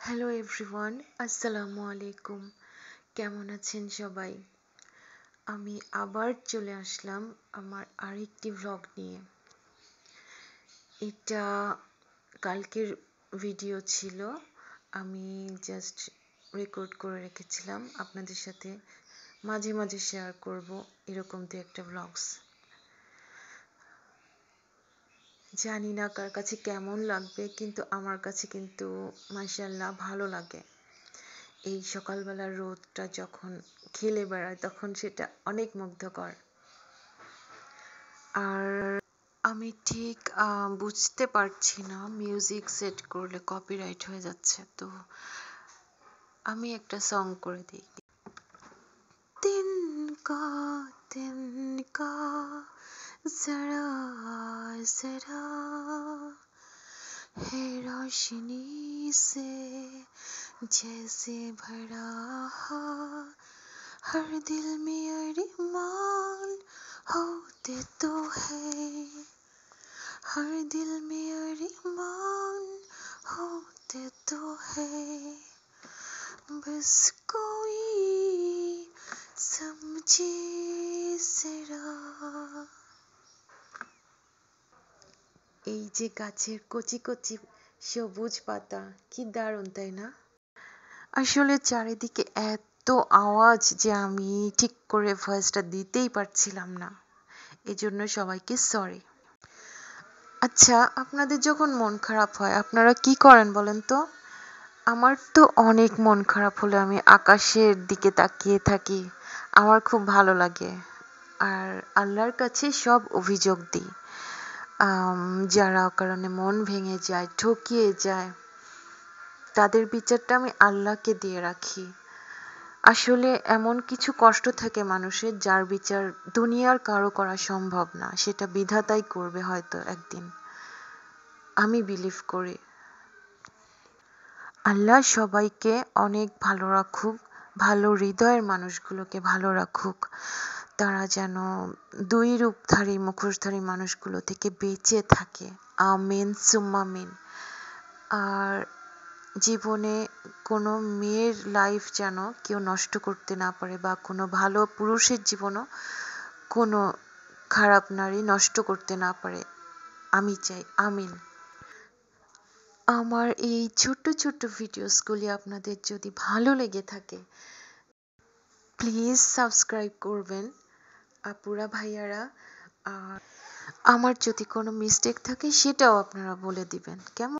Hello everyone, আসসালামু আলাইকুম। কেমন আছেন সবাই? আমি আবার চলে আসলাম আমার আরেকটি ভ্লগ নিয়ে। এটা কালকের ভিডিও ছিল, আমি জাস্ট রেকর্ড করে রেখেছিলাম, আপনাদের সাথে মাঝে মাঝে শেয়ার করব এরকম তো একটা ভ্লগস। জানি না কার কাছে কেমন লাগবে, কিন্তু আমার কাছে কিন্তু মাশাআল্লাহ ভালো লাগে। এই সকালবেলার রোদটা যখন খেলে বেড়ায় তখন সেটা অনেক মুগ্ধকর। আর আমি ঠিক বুঝতে পারছি না মিউজিক সেট করলে কপিরাইট হয়ে যাচ্ছে, তো আমি একটা সং করে দিই। তিনকা তিনকা জরা জরা है रोशनी से जैसे भरा हर दिल में अरमान होते तो है हर दिल में अरमान होते तो है बस कोई समझे जरा। এই যে গাছের কচি কচি সবুজ পাতা, কি দারুণ তাই না? আসলে চারিদিকে এত আওয়াজ যে আমি ঠিক করে ভয়েসটা দিতেই পারছিলাম না, এজন্য সবাইকে সরি। আচ্ছা, আপনাদের যখন মন খারাপ হয় আপনারা কি করেন বলেন তো? আমার তো অনেক মন খারাপ হলে আমি আকাশের দিকে তাকিয়ে থাকি, আমার খুব ভালো লাগে। আর আল্লাহর কাছে সব অভিযোগ দিই। যারা কারণে মন ভেঙে যায়, ঠকিয়ে যায়, তাদের বিচারটা আমি আল্লাহকে দিয়ে রাখি। আসলে এমন কিছু কষ্ট থাকে মানুষের যার বিচার দুনিয়ার কারো করা সম্ভব না, সেটা বিধাতাই করবে হয়তো একদিন। আমি বিলিভ করি আল্লাহ সবাইকে অনেক ভালো রাখুক, ভালো হৃদয়ের মানুষগুলোকে ভালো রাখুক, তারা যেন দুই রূপধারী মুখোশধারী মানুষগুলো থেকে বেঁচে থাকে। আমিন সুম্মা আমিন। আর জীবনে কোনো মেয়ের লাইফ যেন কেউ নষ্ট করতে না পারে, বা কোনো ভালো পুরুষের জীবনও কোনো খারাপ নারী নষ্ট করতে না পারে, আমি চাই। আমিন। আমার এই ছোট্ট ছোট্ট ভিডিওসগুলি আপনাদের যদি ভালো লেগে থাকে প্লিজ সাবস্ক্রাইব করবেন আপুরা ভাইয়ারা। আর আমার যদি কোনো মিস্টেক থাকে সেটাও আপনারা বলে দিবেন, কেমন?